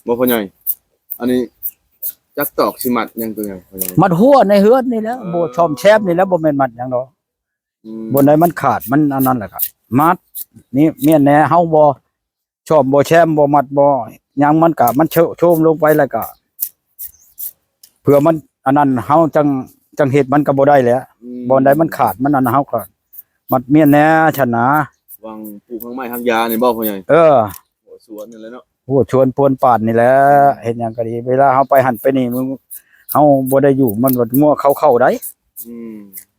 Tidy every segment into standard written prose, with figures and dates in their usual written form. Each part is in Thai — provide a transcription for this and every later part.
บ่พ่อใหญ่อันนี้จักตอกสิมัดยังตัวใหญ่พ่อใหญ่มัดหัวในเฮือนนี่แหล้วบ่ชอมแชบนี่แหล้วบ่แม่นมัดหยังดอกบนใดมันขาดมันอันนั้นแหละครับมัดนี่เมียนแหน่เฮาบ่ชอบบ่แชมบ่มัดบ่หยังมันก็มันโชมลงไปแล้วก็เพื่อมันอันนั้นเฮาจังเฮ็ดมันก็บ่ได้แหละบ่ใดมันขาดมันอันเฮาก็มัดเมียนแหน่ชนะวางปลูกข้างไม้ข้างยานี่บ่พ่อใหญ่หัวสวนนี่แหละเนาะโอ้ชวนปวนป่านนี่แหละเฮ็ดหยังก็ดีเวลาเฮาไปหันไปนี่มึงเฮาบ่ได้อยู่มันบ่งัวเข้าได้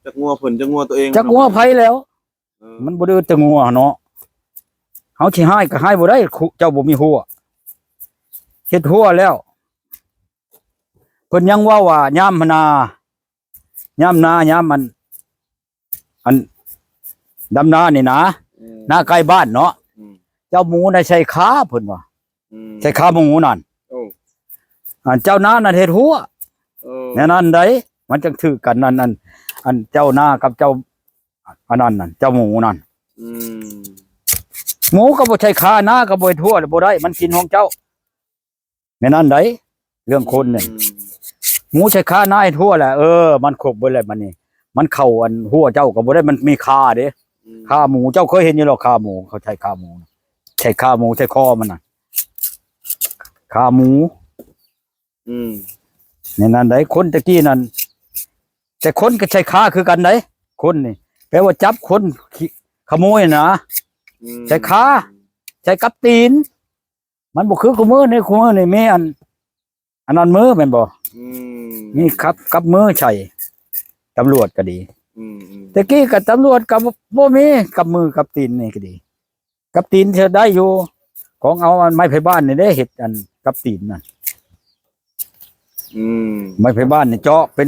จักงัวเพิ่นจักงัวตัวเองจักงัวไผแล้วมันบ่ดื้อแต่งัวเนาะเฮาสิให้ก็ให้บ่ได้เจ้าบ่มีหัวเฮ็ดหัวแล้วเพิ่นยังว่ายามนายามอันดำนานี่นะนาใกล้บ้านเนาะเจ้าหมูน่ะใช้ขาเพิ่นว่าใช้ขาหมูนั่นอันเจ้านานั่นเฮ็ดหัวแน่นั้นได้มันจังถือกันนั่นอันเจ้านากับเจ้าอันนั้นนั่นเจ้าหมูนั่นหมูก็บ่ใช้ขานาก็บ่เฮ็ดหัวบ่ได้มันกินของเจ้าแน่นั้นได้เรื่องคนเนี่ยหมูใช้ขานาเฮ็ดหัวแหละมันครบเบิดแล้วมันนี่มันเข้าอันหัวเจ้าก็บ่ได้มันมีขาเด้ขาหมูเจ้าเคยเห็นอยู่หรอกขาหมูเขาใช้ขาหมูใช้ขาหมูใช้คอมันน่ะขาหมูในนั้นได้คนตะกี้นั่นแต่คนก็ใช้ขาคือกันได้คนนี่แปลว่าจับคนขโมยนะใช้ขาใช้กับตีนมันบ่คือขโมยในขโมยนี่มีอันนั้นมือแม่นบ่นี่ครับกับมือใช้ตำรวจก็ดีตะกี้กับตำรวจกับบ่มีกับมือกับตีนนี่ก็ดีกับตีนเธอได้อยู่ของเอาไม้ไผ่บ้านนี่ได้เฮ็ดอันกับตีนนั่นไม้ไผ่บ้านนี่เจาะเป็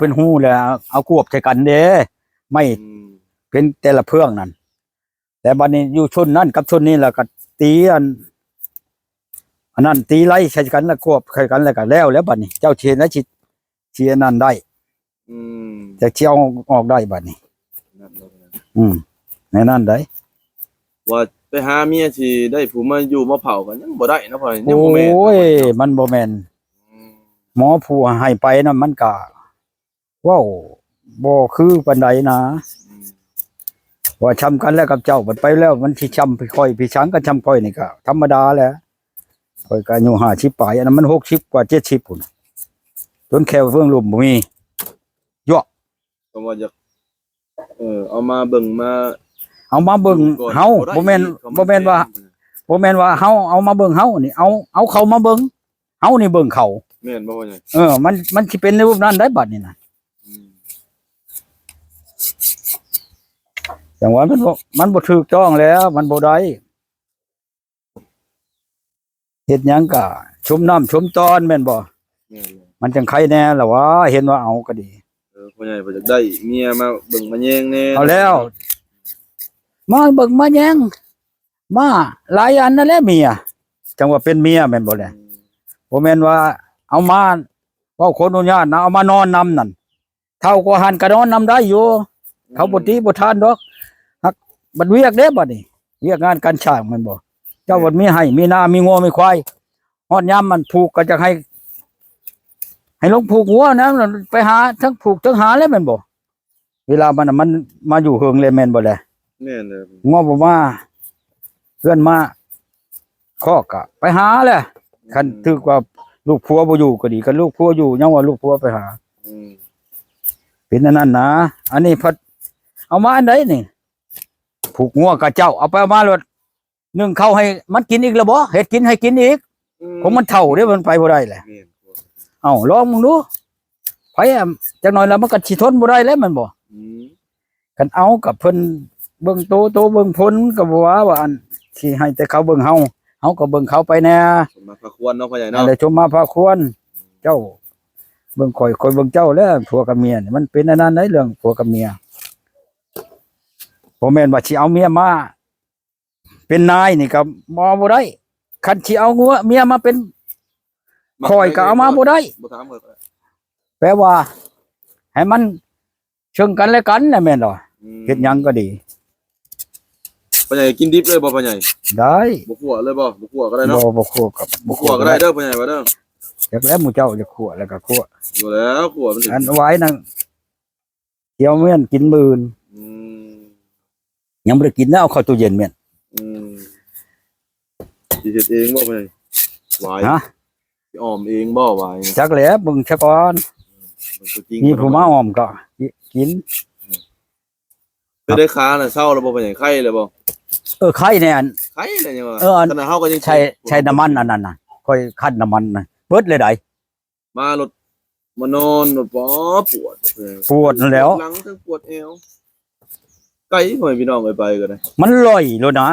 นหูแล้วเอากวบใส่กันเด้ไม่เป็นแต่ละเพื่องนั่นแต่บัดนี้อยู่ชนนั่นกับชนนี้แล้วก็ตีอันนั้นตีไล่ใส่กันแล้วกวบใส่กันแล้วก็แล้วบัดนี้เจ้าเชียนแล้วเชียนั่นได้จะเชียวออกได้บัดนี้ในนั้นได้ว่าไปหาเมียที่ได้ผู้มาอยู่มาเผากันยังบ่ได้นะพ่อยังบ่แม่นโอ้ยมันบ่แม่นหมอผู้ให้ไปน่ะมันก็ว้าวบ่คือปานใดนะว่าช้ำกันแล้วกับเจ้ามันไปแล้วมันสิช้ำค่อยพี่ช้างก็ช้ำค่อยนี่ก็ธรรมดาแหละค่อยก็อายุ50ปลายอันนั้นมัน60กว่า70พุ่นจนแค่เฟื่องลมบ่มีย่อก็ว่าจะเอามาเบิ่งมาเฮาบ่แม่นว่าเฮาเอามาเบิ่งเฮานี่เอาเขามาเบิ่งเฮานี่เบิ่งเขาแม่นบ่ว่าไงมันสิเป็นในรูปนั้นได้บัดนี้น่ะจังว่ามันบ่ถูกต้องแล้วมันบ่ได้เฮ็ดหยังก็ชมน้ำชมตอนแม่นบ่มันจังไคแน่ล่ะวะเห็นว่าเอาก็ดีพ่อใหญ่บ่อยากได้เมียมาเบิ่งมาแยงแน่เอาแล้วมาเบิ่งมาแยงมาหลายอันนั่นแหละเมียจังว่าเป็นเมียแม่นบ่แหละบ่แม่นว่าเอามาเว้าคนอนุญาตนะเอามานอนนำนั่นเท่าก็หันก็นอนนำได้อยู่เขาบ่ตีบ่ทานดอกฮักบัดเวียกเด้บัดนี้เวียกงานการช่างแม่นบ่เจ้าบ่มีให้มีนามีงัวมีควายฮอดยามมันผูกก็จะให้ลงผูกหัวนะไปหาทั้งผูกทั้งหาแล้วแม่นบ่เวลามันมาอยู่เฮิงเลยแม่นบ่แหละแม่นเลยงัวบ่มาเพื่อนมาคอกก็ไปหาแหละคันถือว่าลูกผัวบ่อยู่ก็ดีคันลูกผัวอยู่ยังว่าลูกผัวไปหาเป็นอันนั้นนะอันนี้พัดเอามาอันใดนี่ผูกงัวกับเจ้าเอาไปเอามาแล้วนึ่งข้าวให้มันกินอีกแล้วบ่เฮ็ดกินให้กินอีกของมันเฒ่าเด้มันไปบ่ได้แหละเอ้าลองมึงดูไผจักหน่อยแล้วมันก็สิทนบ่ได้แล้วมันบ่กันเอากับเพิ่นเบิ่งโตเบิ่งผลก็บ่ว่าอันสิให้แต่เขาเบิ่งเฮาก็เบิ่งเขาไปแน่มาพระควรเนาะพ่อใหญ่เนาะได้ชมมาพระควรเจ้าเบิ่งข่อยเบิ่งเจ้าแล้วผัวกับเมียนี่มันเป็นอันนั้นได้เรื่องผัวกับเมียบ่แม่นว่าสิเอาเมียมาเป็นนายนี่ก็บ่ได้คันสิเอางัวเมียมาเป็นข่อยก็เอามาบ่ได้แปลว่าให้มันเชิงกันและกันน่ะแม่นบ่เฮ็ดหยังก็ดี พ่อใหญ่กินดิบเลยบ่พ่อใหญ่ ได้ บ่ขั่วเลยบ่ขั่วก็ได้เนาะ บ่คั่วกับ บ่ขั่วก็ได้เด้อพ่อใหญ่ว่าเด้อ จากแล้วหมู่เจ้าจะคั่วแล้วก็คั่ว บ่แล้วขั่วมัน อันไว้นั่นเกี่ยวเมี่ยนกินมื้อ อืม ยังบ่ได้กินนะเอาเข้าตู้เย็นเมี่ยน อืมสิเฮ็ดเองบ่พ่อใหญ่หวาย ฮะ สิอ้อมเองบ่หวาย จักแหล้วเบิ่งซะก่อน มันก็จริง มีผู้มาอ้อมก็กิน ไปได้ค้าน่ะเช้าแล้วบ่พ่อใหญ่ไข้เลยบ่ ไข่เนี่ยอัน ไข้เลยยังว่า อัน ขนาดเฮาก็ยัง ใช้น้ำมันอันนั้นน่ะค่อยคั่นน้ำมันน่ะเบิดเลยได้ มารถมานอนรถบ่ปวด ปวดนั่นแหล้ว หลังทั้งปวดเอวไกลพ่อแม่พี่น้องไปก็ได้ มันลอยโลดนะ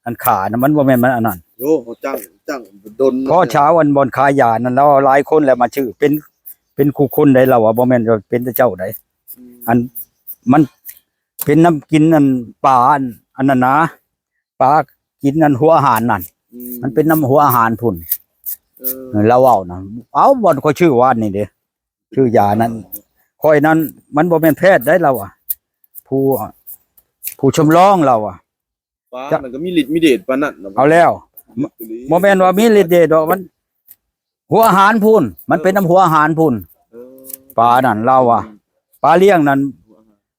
อันขาน่ะมันบ่แม่นมันอันนั้น โยเขาจังดน พอเช้าวันบอนขายยานั่นแล้วหลายคนแล้วมาชื่อเป็นคู่คนใดเราว่าบ่แม่นว่าเป็นแต่เจ้าใดอันมันเป็นน้ำกินอันปลาอันนั้นนะปลากินอันหัวอาหารนั่นมันเป็นน้ำหัวอาหารพุ่นเราเว้านะเอาบ่อนค่อยชื่อว่านนี่เด้ชื่อยานั้นค่อยนั้นมันบ่แม่นแพทย์ได้เราอ่ะผู้ชมร้องเราอ่ะ ปลามันก็มีฤทธิ์มีเดชปานนั้นน่ะ เอาแล้วบ่แม่นว่ามีฤทธิ์เดชดอกมัน หัวอาหารพุ่นมันเป็นน้ำหัวอาหารพุ่น เออ ปลานั่นเราอ่ะปลาเลี้ยงนั่น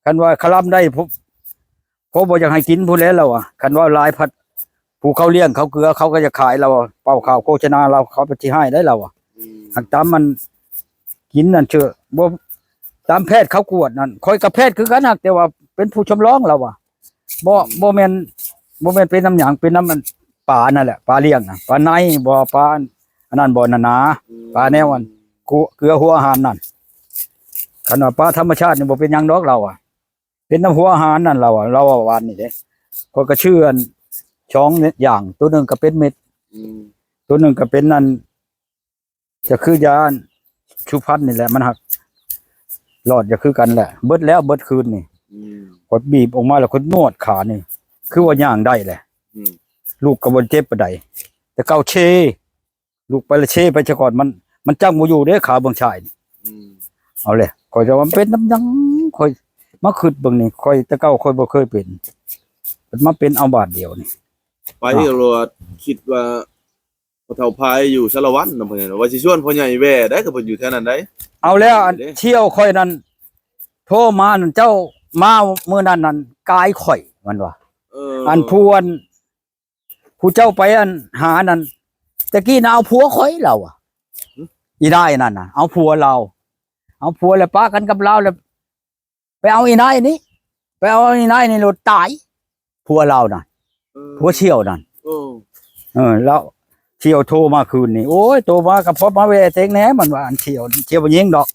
คันว่าคลำได้พบ่อยากให้กินพุ่นแล้วเราอ่ะคันว่าหลายพัดผู้เขาเลี้ยงเขาเกลือเขาก็จะขายเราอะเป้าข่าวโฆษณาเราเขาไปที่ให้ได้เราอ่ะ หักตามมันกินนั่นเชื่อบ่ตามแพทย์เขากวดนั่นคอยกับแพทย์คือกันหักแต่ว่าเป็นผู้ชมร้องเราอ่ะบ่แม่นเป็นน้ำหยังเป็นน้ำมันปลานั่นแหละปลาเลี้ยงน่ะปลาในบ่ปลาอันนั้นบ่นั่นนะปลาแนวอันเกลือหัวอาหารนั่นคันว่าปลาธรรมชาตินี่บ่เป็นหยังดอกเราอ่ะเป็นน้ำหัวอาหารนั่นเราอ่ะเราว่าวันนี้เด้ข้อยก็เชื่ออันช่องเนี่ยอย่างตัวหนึงก็เป็นเม็ดตัวหนึงก็เป็นนั่นจะคือยาชูพัดนี่แหละมันหักหลอดจะคือกันแหละเบิดแล้วเบิดคืนนี่กดบีบออกมาแล้วกดนวดขานี่คือว่าย่างได้แหละลูกกระบวนเจ็บปะใดแต่เก่าเชลูกไปละเชไปซะก่อนมันจังบ่อยู่เด้ขาเบิ่งชายนี่เอาเลยข่อยจะว่ามันเป็นน้ำยังข่อยมาคิดเบิ่งนี่ข่อยแต่เก่าข่อยบ่เคยเป็นมันมาเป็นเอาบาทเดียวนี่ ไปรถคิดว่าพ่อเฒ่าพายอยู่สารวัตรนำพ่อใหญ่ว่าสิชวนพ่อใหญ่แว่ได้ก็เพิ่นอยู่แถวนั้นได้ เอาแล้วอันเที่ยวข่อยนั้นโทรมานั่นเจ้ามามื้อนั้นนั่นกายข่อยมันว่าอันผู้เจ้าไปอันหานั่นตะกี้น่ะเอาผัวข่อยเราอ่ะอีนายนั่นน่ะเอาผัวเราเอาผัวแล้วปะกันกับเราแล้วไปเอาอีนายนี่ไปเอาอีนายนี่รถตายผัวเราน่ะผัวเชี่ยวนั่นแล้วเชี่ยวโทรมาคืนนี่โอ้ยโทรมากับพ่อมาเวเต็งแหน่มันว่าอันเชี่ยวบ่ยิงดอก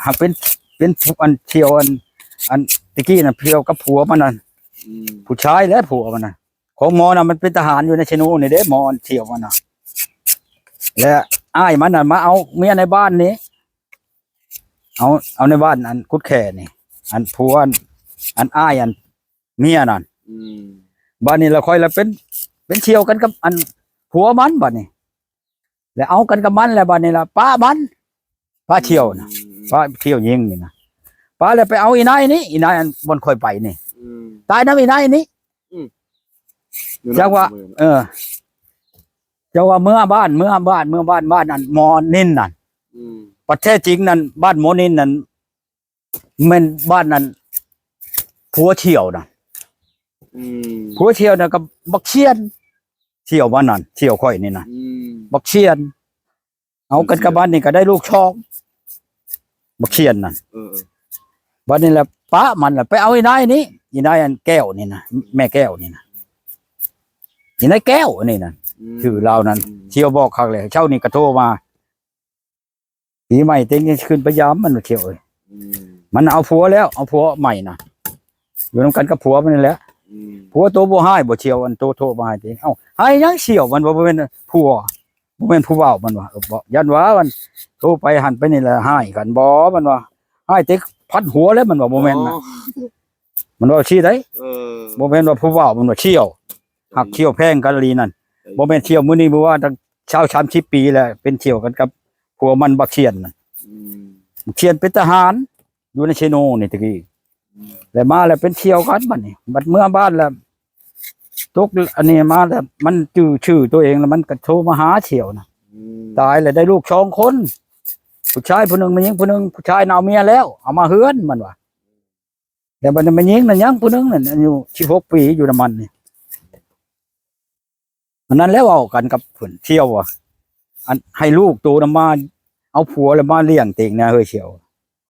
หากเป็นอันเชี่ยวอันตะกี้น่ะเชี่ยวกับผัวมันนั่นผู้ชายและผัวมันน่ะของหมอน่ะมันเป็นทหารอยู่ในชนูนี่เด้หมอเชี่ยวมันน่ะและอ้ายมันน่ะมาเอาเมียในบ้านนี้เอาในบ้านอันกุดแค่นี่อันผัวอันอ้ายอันเมียนั่นบ้านนี้เราค่อยละเป็นเชี่ยวกันกับอันผัวมันบ้านนี้แล้วเอากันกับมันแล้วบ้านนี้ละป้ามันป้าเชี่ยวนะป้าเชี่ยวยิงนี่นะป้าแล้วไปเอาอีนายนี่อีนายอันบนค่อยไปนี่ตายน้ำอีนายนี่จังว่าจังว่าเมื่อบ้านอันหมอนินนั่นประเทศจริงนั่นบ้านหมอนินนั่นมันบ้านนั้นผัวเชี่ยวนะผัวเชี่ยวน่ะกับบักเชียนเชี่ยวบ้านนั่นเชี่ยวค่อยนี่นะบักเชียนเอากันกับบ้านนี่ก็ได้ลูกช่องบักเชียนนั่นบ้านนี่แหละป้ามันแหละไปเอาอีนายนี่อีนายอันแก้วนี่นะแม่แก้วนี่นะอีนายแก้วนี่นะชื่อเรานั้นเชี่ยวบอกคักเลยเช้านี่กระโทรมาปีใหม่เต็งขึ้นไปย้ำมันเชี่ยวเลยมันเอาผัวแล้วเอาผัวใหม่นะอยู่นำกันกับผัวมันนี่แหละผัวโตบ่ให้บ่เชี่ยวอันโตโทมาเองเอ้าให้ยังเชี่ยวมันบ่เป็นผัวบ่เป็นผู้เว้ามันว่าบ่ยันว่ามันโทรไปหันไปนี่แหละให้กันบ่มันว่าให้เต็กพัดหัวแล้วมันว่าบ่แม่นนะมันว่าชี้ได้บ่แม่นว่าผู้เว้ามันว่าเชี่ยวหักเชี่ยวแพงกันลีนั่นบ่แม่นเชี่ยวมื้อนี้บ่ว่าตั้งชาว30ปีแล้วเป็นเชี่ยวกันกับผัวมันบักเชียนน่ะเชียนเป็นทหารอยู่ในเชโนนี่ตะกี้แล้วมาแล้วเป็นเชี่ยวกันบัดนี้บัดเมื่อบ้านแล้ว ตกอันนี้มาแล้วมันจื้อชื่อตัวเองแล้วมันก็โทรมาหาเฉียวนะ อืม ตายเลยได้ลูก2 คนผู้ชายผู้หนึงมันยิงผู้หนึงผู้ชายน่ะเอาเมียแล้วเอามาเฮือนมันว่าแต่มันมันยิงนั่นยังผู้หนึงนั่นอายุ16 ปีอยู่น้ำมันนี่อันนั้นแล้วเอากันกับเพิ่นเที่ยวอ่ะอันให้ลูกโตนำมาเอาผัวแล้วมาเลี้ยงเต็งนะเฮ้ยเฉียว